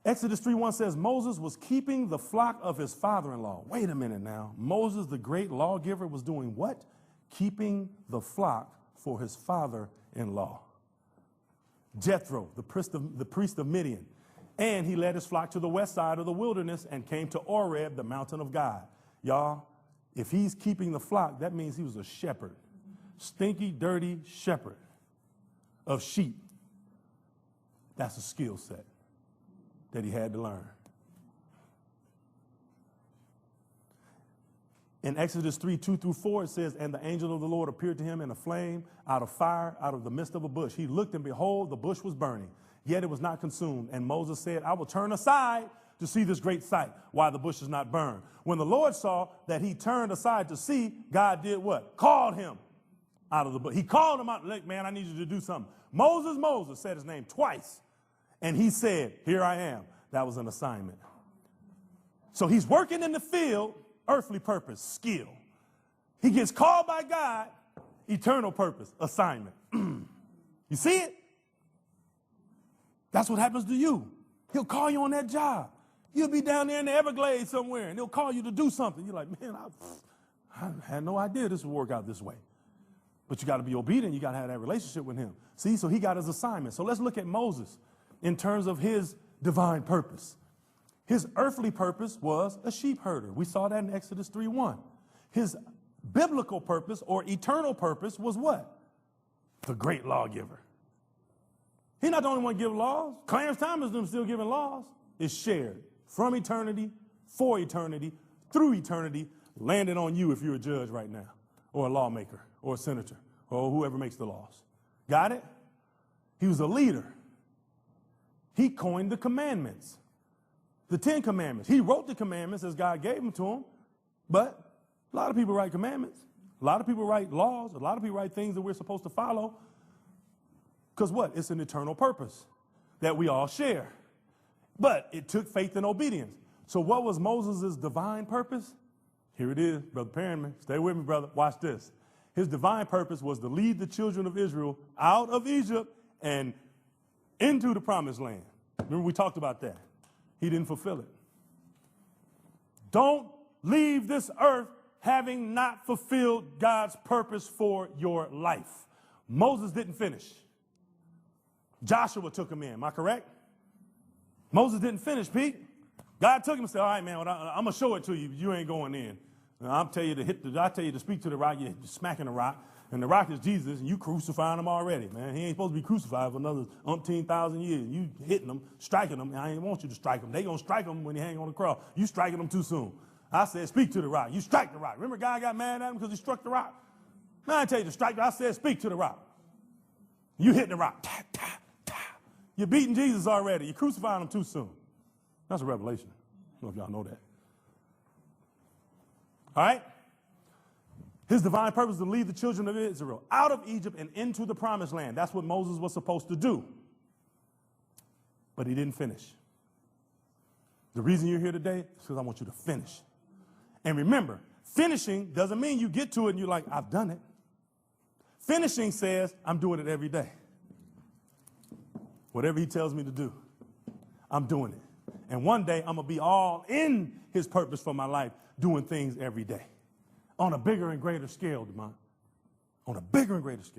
Exodus 3:1 says Moses was keeping the flock of his father-in-law. Wait a minute now. Moses, the great lawgiver, was doing what? Keeping the flock for his father-in-law. Jethro, the priest of Midian. And he led his flock to the west side of the wilderness and came to Oreb, the mountain of God. Y'all, if he's keeping the flock, that means he was a shepherd. Stinky, dirty shepherd of sheep. That's a skill set that he had to learn. In Exodus 3:2-4, it says, and the angel of the Lord appeared to him in a flame out of fire, out of the midst of a bush. He looked, and behold, the bush was burning, yet it was not consumed. And Moses said, I will turn aside to see this great sight, why the bush is not burned. When the Lord saw that he turned aside to see, God did what? Called him out of the bush. He called him out. Look, man, I need you to do something. Moses, Moses, said his name twice. And he said, here I am. That was an assignment. So he's working in the field, earthly purpose, skill. He gets called by God, eternal purpose, assignment. You see it? That's what happens to you. He'll call you on that job. You'll be down there in the Everglades somewhere, and he'll call you to do something. You're like, man, I had no idea this would work out this way. But you got to be obedient. You got to have that relationship with him. See, so he got his assignment. So let's look at Moses in terms of his divine purpose. His earthly purpose was a sheep herder. We saw that in Exodus 3:1. His biblical purpose or eternal purpose was what? The great lawgiver. He's not the only one giving laws. Clarence Thomas is still giving laws. It's shared from eternity, for eternity, through eternity, landed on you if you're a judge right now, or a lawmaker, or a senator, or whoever makes the laws. Got it? He was a leader. He coined the commandments, the 10 commandments. He wrote the commandments as God gave them to him, but a lot of people write commandments. A lot of people write laws. A lot of people write things that we're supposed to follow. Because what? It's an eternal purpose that we all share. But it took faith and obedience. So what was Moses' divine purpose? Here it is, Brother Perryman. Stay with me, brother. Watch this. His divine purpose was to lead the children of Israel out of Egypt and into the promised land. Remember, we talked about that. He didn't fulfill it. Don't leave this earth having not fulfilled God's purpose for your life. Moses didn't finish. Joshua took him in. Am I correct? Moses didn't finish, Pete. God took him and said, all right, man, I'm going to show it to you. You ain't going in. I'll tell you to speak to the rock. You're smacking the rock. And the rock is Jesus, and you crucifying him already, man. He ain't supposed to be crucified for another 1,000 years. You hitting him, striking him. I ain't want you to strike him. They going to strike him when he hang on the cross. You striking him too soon. I said, speak to the rock. You strike the rock. Remember God got mad at him because he struck the rock? Man, I didn't tell you to strike. I said, speak to the rock. You hitting the rock. Ta, ta, ta. You're beating Jesus already. You're crucifying him too soon. That's a revelation. I don't know if y'all know that. All right? His divine purpose is to lead the children of Israel out of Egypt and into the promised land. That's what Moses was supposed to do. But he didn't finish. The reason you're here today is because I want you to finish. And remember, finishing doesn't mean you get to it and you're like, I've done it. Finishing says, I'm doing it every day. Whatever he tells me to do, I'm doing it. And one day I'm going to be all in his purpose for my life, doing things every day. On a bigger and greater scale, Demond. On a bigger and greater scale.